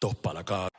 Toppala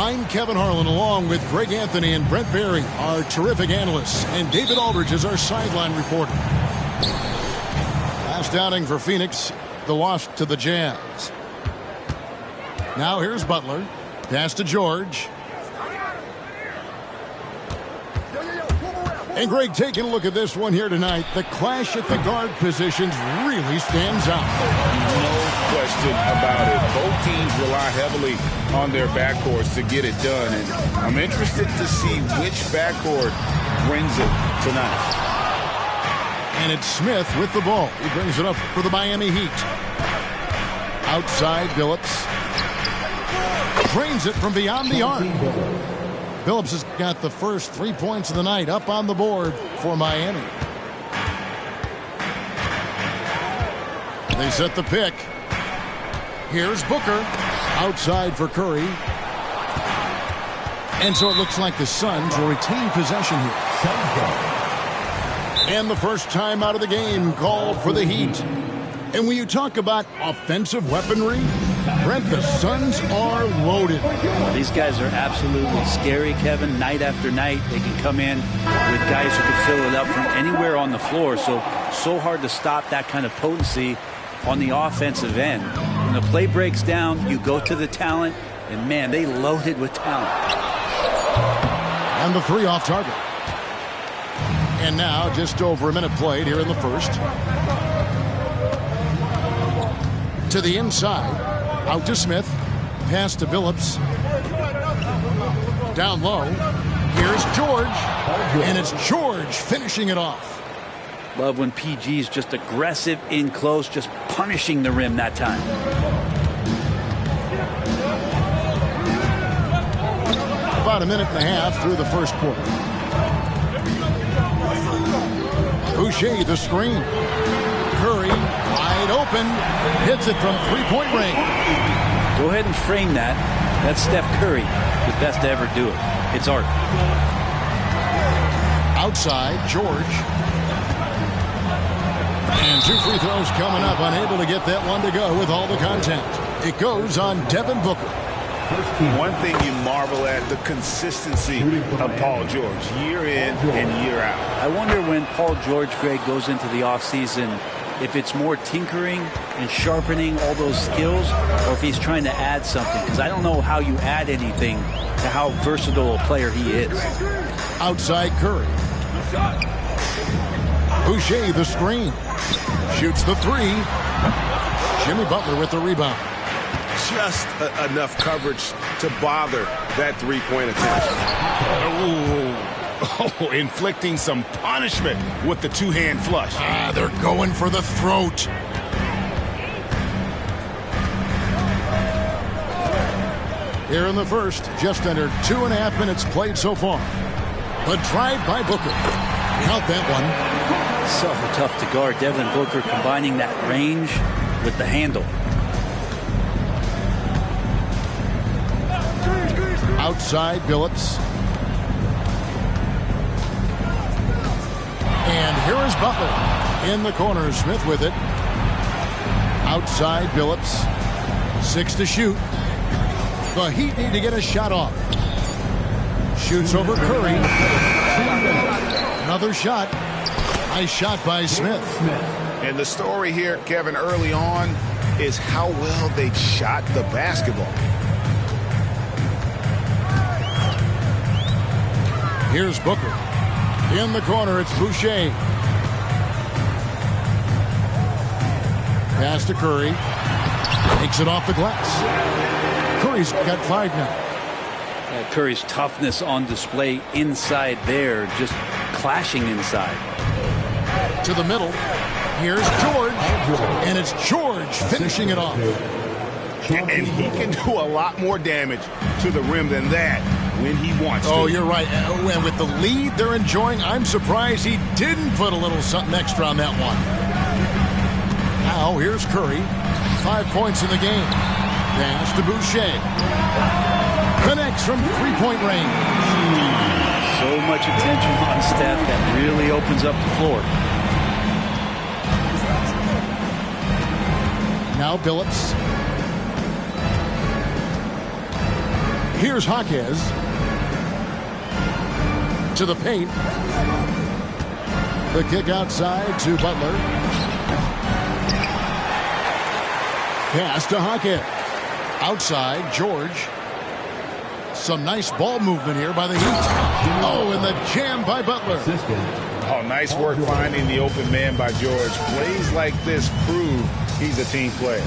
I'm Kevin Harlan, along with Greg Anthony and Brent Barry, our terrific analysts, and David Aldridge is our sideline reporter. Last outing for Phoenix, the loss to the Jazz. Now here's Butler. Pass to George. And Greg, taking a look at this one here tonight, the clash at the guard positions really stands out. No question about it. Both teams rely heavily on their backcourts to get it done. And I'm interested to see which backcourt brings it tonight. And it's Smith with the ball. He brings it up for the Miami Heat. Outside, Billups. Drains it from beyond the arc. Billups has got the first 3 points of the night up on the board for Miami. They set the pick. Here's Booker. Outside for Curry. And so it looks like the Suns will retain possession here. And the first time out of the game called for the Heat. And when you talk about offensive weaponry, Brent, the Suns are loaded. These guys are absolutely scary, Kevin. Night after night, they can come in with guys who can fill it up from anywhere on the floor. So hard to stop that kind of potency on the offensive end. When the play breaks down, you go to the talent, and man, they loaded with talent. And the three off target. And now just over a minute played here in the first. To the inside. Out to Smith. Pass to Billups. Down low. Here's George. And it's George finishing it off. Love when PG's just aggressive in close, just punishing the rim that time. about a minute and a half through the first quarter. Boucher, the screen. Curry, wide open, hits it from three-point range. Go ahead and frame that. That's Steph Curry, the best to ever do it. It's art. Outside, George. And 2 free throws coming up, unable to get that one to go with all the contact. It goes on Devin Booker. One thing you marvel at, the consistency of Paul George, year in and year out. I wonder when Paul George, Greg, goes into the offseason, if it's more tinkering and sharpening all those skills, or if he's trying to add something. Because I don't know how you add anything to how versatile a player he is. Outside Curry. Boucher, the screen. Shoots the three. Jimmy Butler with the rebound. Just enough coverage to bother that three-point attempt. Oh, inflicting some punishment with the two-hand flush. They're going for the throat. Here in the first, just under 2.5 minutes played so far. The drive by Booker. Count that one. So tough to guard. Devin Booker combining that range with the handle. Outside Billups. And here is Butler. In the corner, Smith with it. Outside Billups. 6 to shoot. The Heat need to get a shot off. Shoots over Curry. Another shot. Nice shot by Smith. And the story here, Kevin, early on is how well they shot the basketball. Here's Booker. In the corner, it's Boucher. Pass to Curry. Takes it off the glass. Curry's got 5 now. Curry's toughness on display inside there, just clashing inside. To the middle. Here's George. And it's George finishing it off. And he can do a lot more damage to the rim than that when he wants to. Oh, you're right. And with the lead they're enjoying, I'm surprised he didn't put a little something extra on that one. Now, here's Curry. 5 points in the game. Pass to Boucher. Connects from three-point range. So much attention on Steph that really opens up the floor. Now Billups. Here's Jaquez. To the paint. The kick outside to Butler. Pass to Jaquez. Outside, George. Some nice ball movement here by the Heat. Oh, and the jam by Butler. Oh, nice work finding the open man by George. Plays like this prove he's a team player.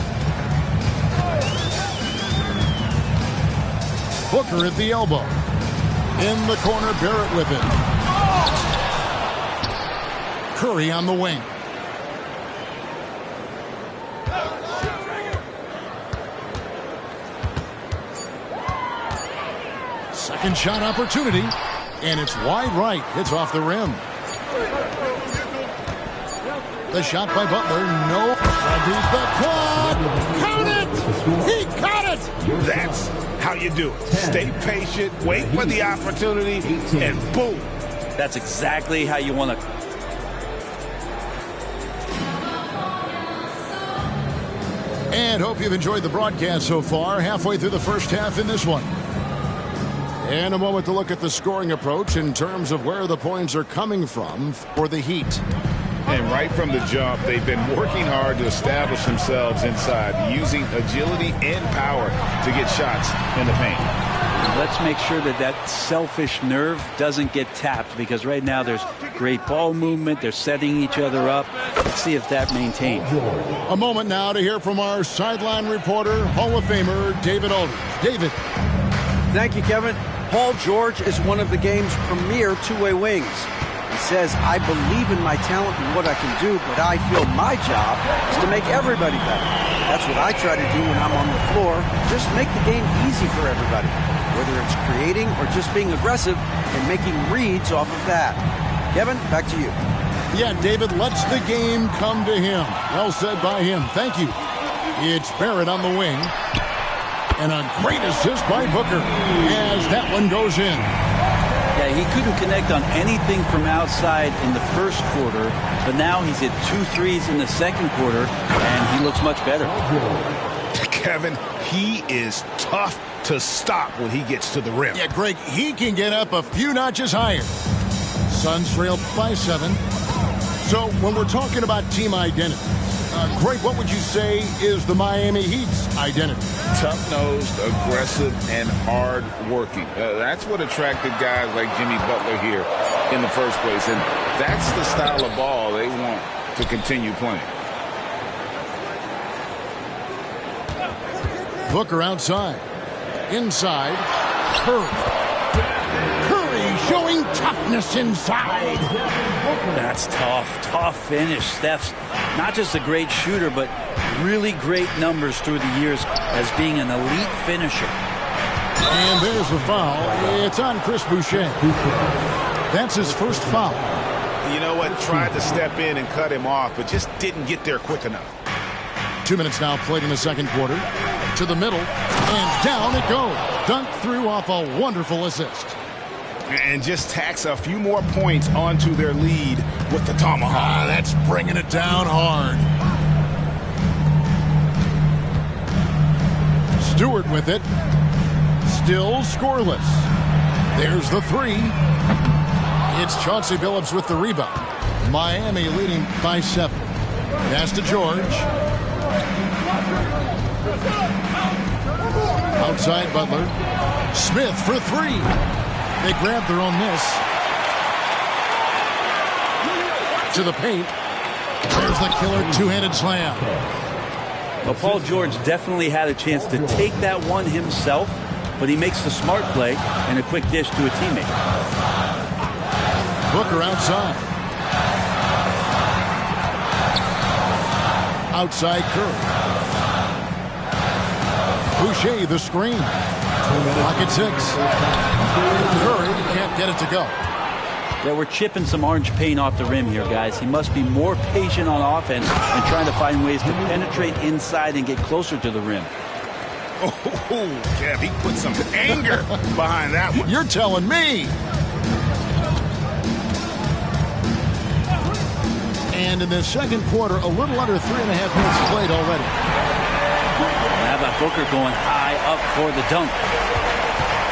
Booker at the elbow. In the corner, Barrett with it. Curry on the wing. Second shot opportunity, and it's wide right. It's off the rim. The shot by Butler, no. Beat the clock. Count it! He caught it! That's how you do it. Stay patient, wait for the opportunity, and boom. That's exactly how you want to. And hope you've enjoyed the broadcast so far. Halfway through the first half in this one. And a moment to look at the scoring approach in terms of where the points are coming from for the Heat. And right from the jump, they've been working hard to establish themselves inside, using agility and power to get shots in the paint. Let's make sure that that selfish nerve doesn't get tapped, because right now there's great ball movement. They're setting each other up. Let's see if that maintains. A moment now to hear from our sideline reporter, Hall of Famer David Aldridge. David. Thank you, Kevin. Paul George is one of the game's premier two-way wings. He says, I believe in my talent and what I can do, but I feel my job is to make everybody better. That's what I try to do when I'm on the floor. Just make the game easy for everybody. whether it's creating or just being aggressive and making reads off of that. Kevin, back to you. Yeah, David lets the game come to him. Well said by him. Thank you. It's Barrett on the wing. And a great assist by Booker as that one goes in. Yeah, he couldn't connect on anything from outside in the first quarter, but now he's hit 2 threes in the second quarter, and he looks much better. Kevin, he is tough to stop when he gets to the rim. Yeah, Greg, he can get up a few notches higher. Suns trail by 7. So when we're talking about team identity, Greg, what would you say is the Miami Heat's identity? Tough-nosed, aggressive, and hard-working. That's what attracted guys like Jimmy Butler here in the first place. And that's the style of ball they want to continue playing. Booker outside. Inside. Curry. Curry showing toughness inside. That's tough finish. Steph's not just a great shooter, but really great numbers through the years as being an elite finisher. And there's the foul. It's on Chris Boucher. That's his first foul. You know what? Tried to step in and cut him off, but just didn't get there quick enough. 2 minutes now played in the second quarter. To the middle. And down it goes. Dunked through off a wonderful assist. And just tacks a few more points onto their lead with the tomahawk. That's bringing it down hard. Stewart with it. Still scoreless. There's the 3. It's Chauncey Billups with the rebound. Miami leading by 7. Pass to George. Outside Butler. Smith for 3. They grab their own miss. To the paint. There's the killer two-handed slam. Well, Paul George definitely had a chance to take that one himself, but he makes the smart play and a quick dish to a teammate. Booker outside. Outside Curry. Boucher the screen. Pocket 6. Curry can't get it to go. Yeah, we're chipping some orange paint off the rim here, guys. He must be more patient on offense and trying to find ways to penetrate inside and get closer to the rim. Oh, Kev, he put some anger behind that one. You're telling me. And in the second quarter, a little under 3.5 minutes played already. How about Booker going high up for the dunk?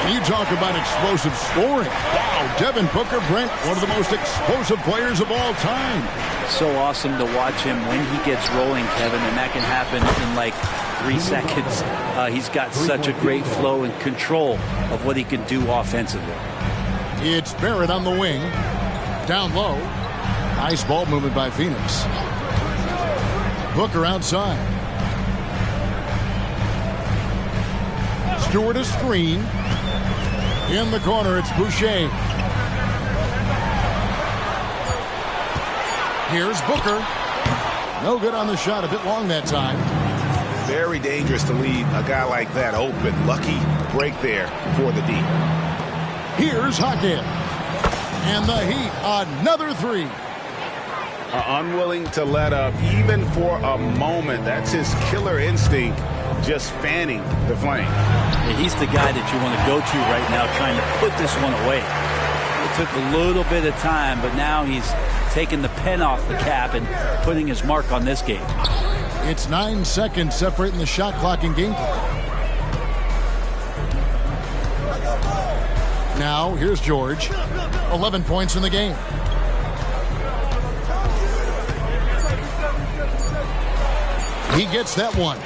And you talk about explosive scoring. Wow, Devin Booker, Brent, one of the most explosive players of all time. So awesome to watch him when he gets rolling, Kevin, and that can happen in like 3 seconds. He's got such a great flow and control of what he can do offensively. It's Barrett on the wing. Down low. Nice ball movement by Phoenix. Booker outside. Stewart a screen. In the corner, it's Boucher. Here's Booker. No good on the shot. A bit long that time. Very dangerous to leave a guy like that open. Lucky break there for the D. Here's Hackett. And the Heat, another 3. Unwilling to let up even for a moment. That's his killer instinct, just fanning the flame. Yeah, he's the guy that you want to go to right now trying to put this one away. It took a little bit of time, but now he's taking the pen off the cap and putting his mark on this game. It's 9 seconds separating the shot clock and game clock. Now, here's George. 11 points in the game. He gets that one.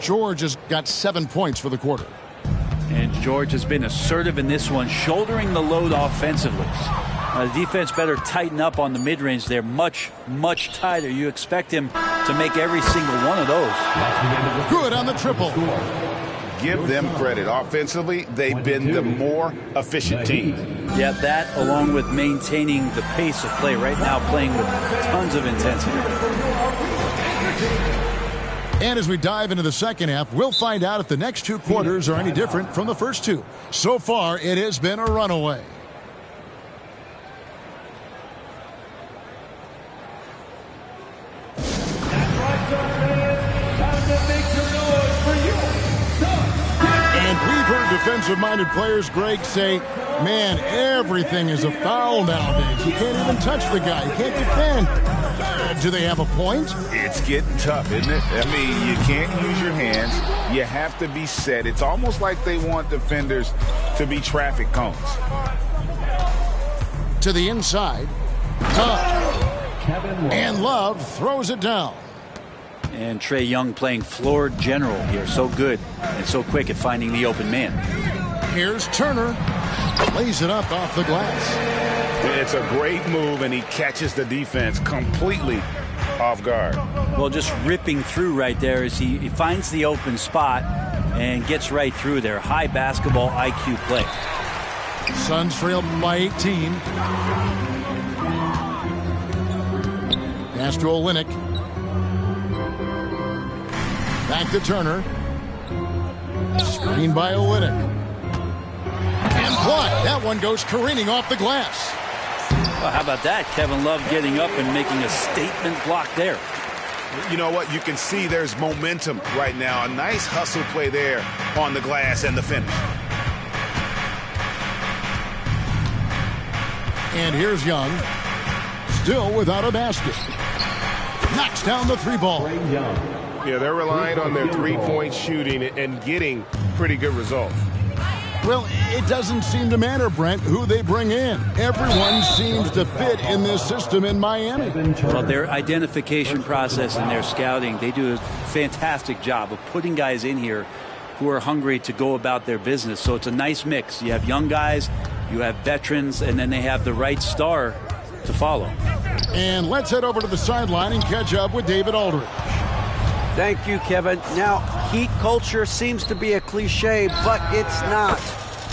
George has got 7 points for the quarter. And George has been assertive in this one, shouldering the load offensively. The defense better tighten up on the mid-range. They're much, much tighter. You expect him to make every single one of those. Good on the triple. Give them credit. Offensively, they've been the more efficient team. Yeah, that along with maintaining the pace of play right now, playing with tons of intensity. And as we dive into the second half, we'll find out if the next 2 quarters are any different from the first 2. So far, it has been a runaway. And we've heard defensive-minded players, Greg, say, man, everything is a foul nowadays. You can't even touch the guy. You can't defend. Do they have a point? It's getting tough, isn't it? I mean, you can't use your hands. You have to be set. It's almost like they want defenders to be traffic cones. To the inside. And Love throws it down. And Trae Young playing floor general here. So good and so quick at finding the open man. Here's Turner. Lays it up off the glass. It's a great move, and he catches the defense completely off guard. Well, just ripping through right there as he finds the open spot and gets right through there. High basketball IQ play. Suns trail by 18. Pass to Olynyk. Back to Turner. Screen by Olynyk. And blocked. That one goes careening off the glass. Well, how about that? Kevin Love getting up and making a statement block there. You know what? You can see there's momentum right now. A nice hustle play there on the glass and the finish. And here's Young. Still without a basket. Knocks down the 3-ball. Yeah, they're relying on their 3-point shooting and getting pretty good results. Well, it doesn't seem to matter, Brent, who they bring in. Everyone seems to fit in this system in Miami. Well, their identification process and their scouting, they do a fantastic job of putting guys in here who are hungry to go about their business. So it's a nice mix. You have young guys, you have veterans, and then they have the right star to follow. And let's head over to the sideline and catch up with David Aldridge. Thank you, Kevin. Now, heat culture seems to be a cliche, but it's not.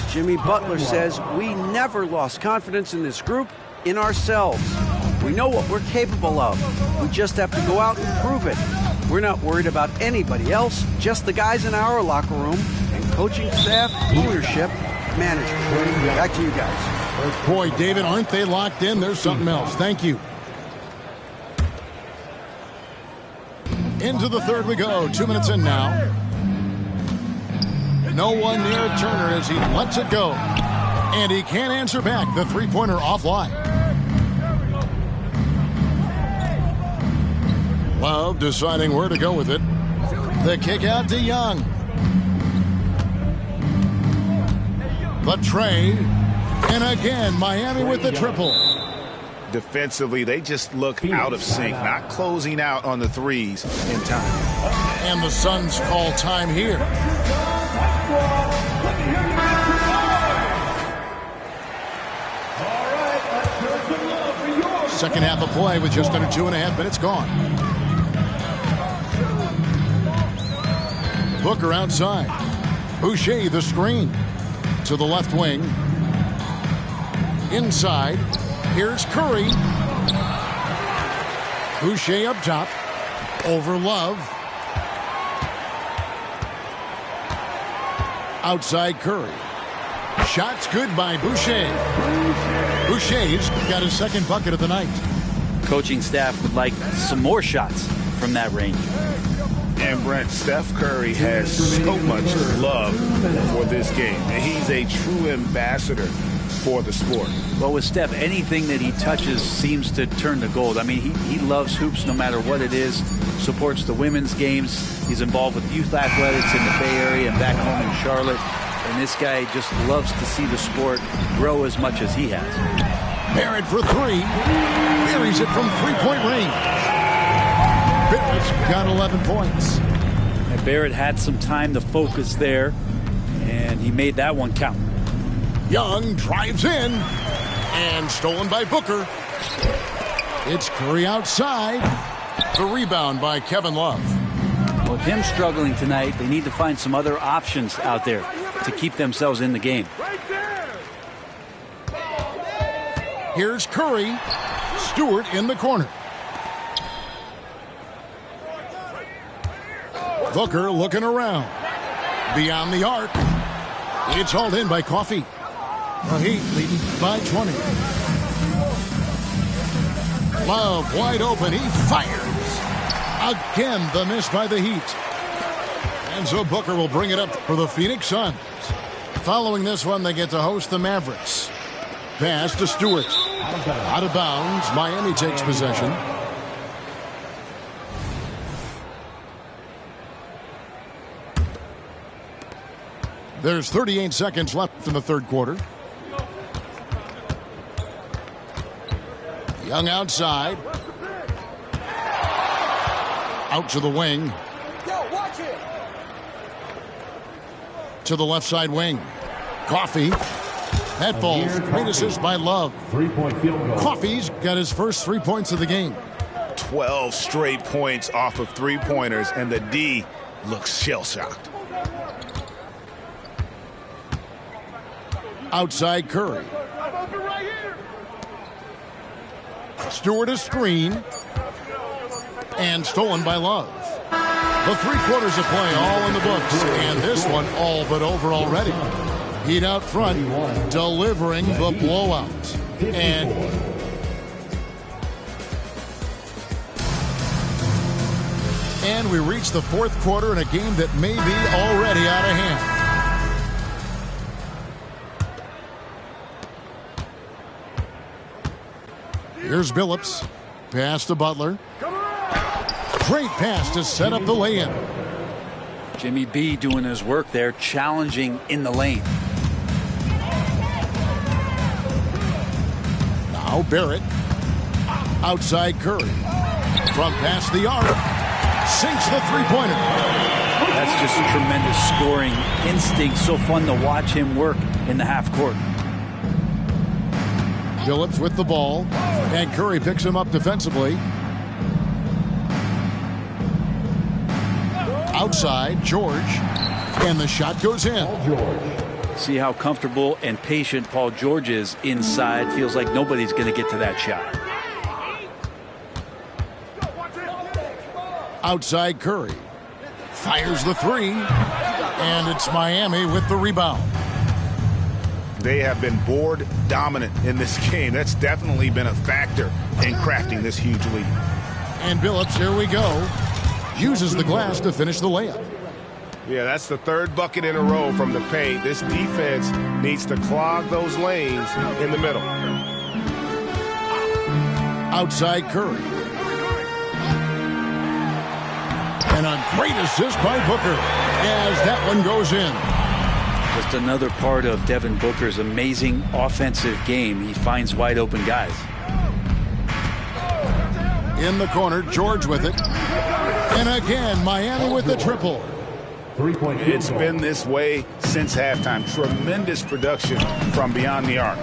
Jimmy Butler says we never lost confidence in this group, in ourselves. We know what we're capable of. We just have to go out and prove it. We're not worried about anybody else, just the guys in our locker room and coaching staff, ownership, management. Back to you guys. Boy, David, aren't they locked in? There's something else. Thank you. Into the third we go. 2 minutes in now. No one near Turner as he lets it go. And he can't answer back. The three-pointer offline. Love deciding where to go with it. The kick out to Young. The Trae. And again, Miami with the triple. Defensively, they just look out of sync, not closing out on the threes in time. And the Suns call time here. Second half of play with just under 2.5 minutes gone. Booker outside. Boucher the screen. To the left wing. Inside. Here's Curry. Boucher up top. Over Love. Outside Curry. Shots good by Boucher. Boucher's got his second bucket of the night. Coaching staff would like some more shots from that range. And Brent, Steph Curry has so much love for this game. He's a true ambassador for the sport. Well, with Steph, anything that he touches seems to turn to gold. I mean, he loves hoops no matter what it is, supports the women's games. He's involved with youth athletics in the Bay Area and back home in Charlotte. And this guy just loves to see the sport grow as much as he has. Barrett for three. Buries it from three-point range. Barrett's got 11 points. And Barrett had some time to focus there, and he made that one count. Young drives in, and stolen by Booker. It's Curry outside. The rebound by Kevin Love. With him struggling tonight, they need to find some other options out there to keep themselves in the game. Here's Curry. Stewart in the corner. Booker looking around. Beyond the arc. It's hauled in by Coffey. The Heat leading by 20. Love wide open. He fires. Again, the miss by the Heat. And so Booker will bring it up for the Phoenix Suns. Following this one, they get to host the Mavericks. Pass to Stewart. Out of bounds. Miami takes possession. There's 38 seconds left in the third quarter. Young outside. Out to the wing. To the left side wing. Coffey. That falls. Great assist by Love. 3-point field goal. Coffey's got his first 3 points of the game. 12 straight points off of three-pointers, and the D looks shell-shocked. Outside Curry. Stewart a screen. And stolen by Love. The 3 quarters of play all in the books. And this one all but over already. Heat out front, delivering the blowout. And we reach the fourth quarter in a game that may be already out of hand. Here's Billups. Pass to Butler. Great pass to set up the lay-in. Jimmy B doing his work there, challenging in the lane. Now Barrett. Outside Curry. From past the arc. Sinks the three-pointer. That's just tremendous scoring instinct. So fun to watch him work in the half court. Billups with the ball. And Curry picks him up defensively. Outside, George. And the shot goes in. See how comfortable and patient Paul George is inside. Feels like nobody's going to get to that shot. Outside Curry. Fires the three. And it's Miami with the rebound. They have been board dominant in this game. That's definitely been a factor in crafting this huge lead. And Billups, here we go. Uses the glass to finish the layup. Yeah, that's the third bucket in a row from the paint. This defense needs to clog those lanes in the middle. Outside Curry. And a great assist by Booker as that one goes in. Just another part of Devin Booker's amazing offensive game. He finds wide open guys. In the corner, George with it. And again, Miami with the triple. 3-point field It's goal. been this way since halftime. Tremendous production from beyond the arc.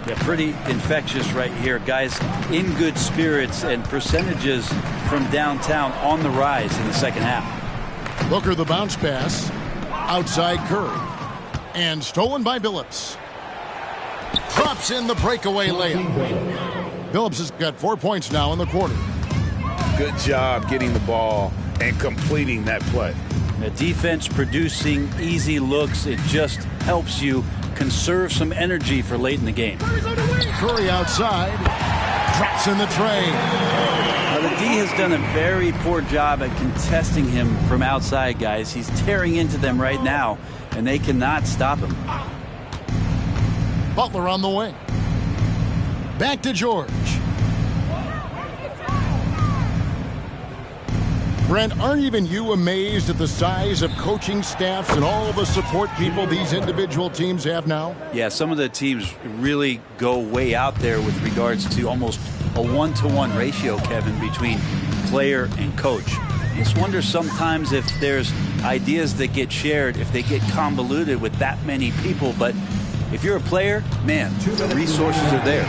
Yeah, pretty infectious right here. Guys in good spirits and percentages from downtown on the rise in the second half. Booker the bounce pass. Outside Curry. And stolen by Billups. Drops in the breakaway layup. Billups has got 4 points now in the quarter. Good job getting the ball and completing that play. The defense producing easy looks. It just helps you conserve some energy for late in the game. Curry outside. Drops in the tray. Now, the D has done a very poor job at contesting him from outside, guys. He's tearing into them right now, and they cannot stop him. Butler on the wing. Back to George. Brent, aren't even you amazed at the size of coaching staffs and all the support people these individual teams have now? Yeah, some of the teams really go way out there with regards to almost a 1-to-1 ratio, Kevin, between player and coach. I just wonder sometimes if there's ideas that get shared, if they get convoluted with that many people. But if you're a player, man, the resources are there.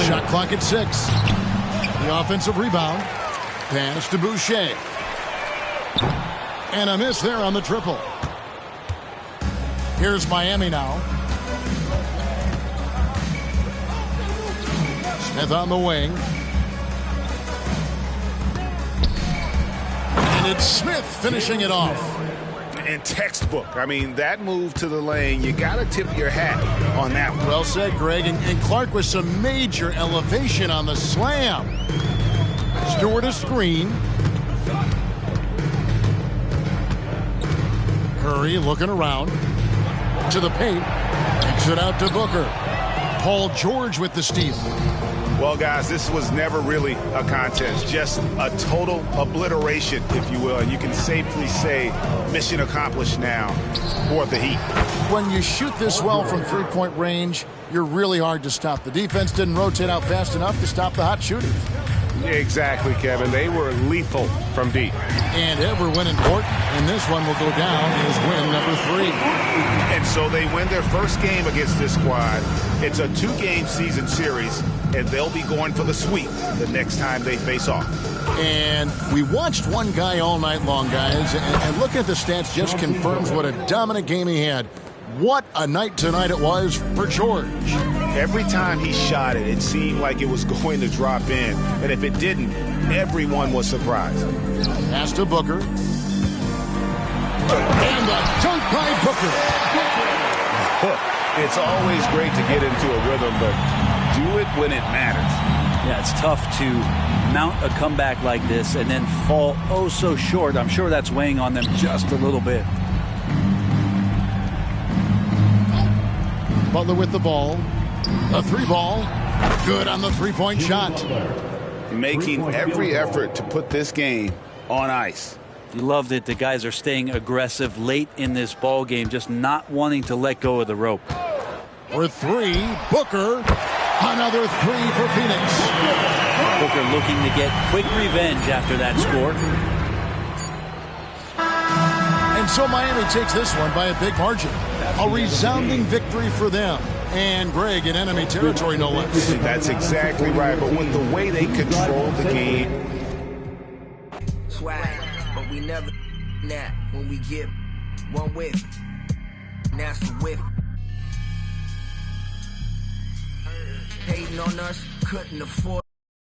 Shot clock at 6. The offensive rebound. Pass to Boucher. And a miss there on the triple. Here's Miami now. Smith on the wing. And And it's Smith finishing it off. And textbook. I mean, that move to the lane, you got to tip your hat on that one. Well said, Greg. And Clark with some major elevation on the slam. Stewart a screen. Curry looking around to the paint. Kicks it out to Booker. Paul George with the steal. Well, guys, this was never really a contest, just a total obliteration, if you will. And you can safely say mission accomplished now for the Heat. When you shoot this well from three-point range, you're really hard to stop. The defense didn't rotate out fast enough to stop the hot shooters. Exactly, Kevin. They were lethal from deep. And ever win important, and this one will go down as win number 3. And so they win their first game against this squad. It's a 2-game season series, and they'll be going for the sweep the next time they face off. And we watched one guy all night long, guys, and look at the stats just confirms what a dominant game he had. What a night tonight it was for George. Every time he shot it, it seemed like it was going to drop in. And if it didn't, everyone was surprised. Pass to Booker. And the dunk by Booker. It's always great to get into a rhythm, but do it when it matters. Yeah, it's tough to mount a comeback like this and then fall oh so short. I'm sure that's weighing on them just a little bit. Butler with the ball. A 3-ball. Good on the three-point shot. Making every effort to put this game on ice. You love that the guys are staying aggressive late in this ball game, just not wanting to let go of the rope. For 3, Booker. Another 3 for Phoenix. Booker looking to get quick revenge after that score. And so Miami takes this one by a big margin. A resounding victory for them. And Greg in enemy territory, no less. That's exactly right. But with the way they control the game. Swag, but we never that when we get one whiff. That's the whiff. Hating on us, couldn't afford.